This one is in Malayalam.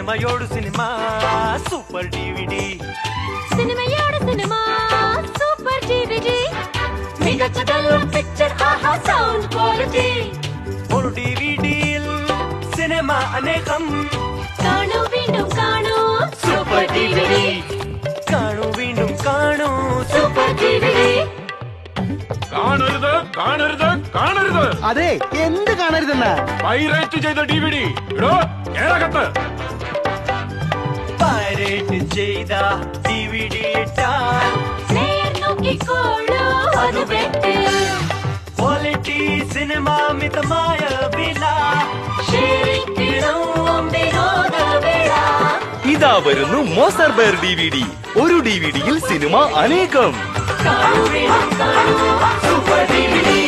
സിനിമയോട് സിനിമ സൂപ്പർ ഡിവിഡി. സിനിമയോട് സിനിമ സൂപ്പർ ഡിവിഡി. മികച്ചതെല്ലാം പിക്ചർ ആഹാ സൗണ്ട് ക്വാളിറ്റി. ഒരു ഡിവിഡിയിൽ സിനിമ അനേകം. കാണൂ വീണ്ടും കാണൂ സൂപ്പർ ഡിവിഡി. കാണൂ വീണ്ടും കാണൂ സൂപ്പർ ഡിവിഡി. കാണരുത് കാണരുത് കാണരുത്. അതെ, എന്ത് കാണരുതെന്നാ? പൈറേറ്റ് ചെയ്ത ഡിവിഡി ഇടോ ഏറകത്ത്. പൈറേറ്റ് ചെയ്ത ഡിവിഡി ഇട്ടാൽ പ്ലെയർ നോക്കിക്കോളൂ അത് വെട്ട്. ക്വാളിറ്റി സിനിമ മിതമായ വില. ക്ഷീണിക്കണം വിനോദവേള. ഇതാ വരുന്നു മോസർ ബെയർ ഡിവിഡി. ഒരു ഡിവിഡിയിൽ സിനിമ അനേകം. കാണൂ വീണ്ടും കാണൂ സൂപ്പർ ഡിവിഡി.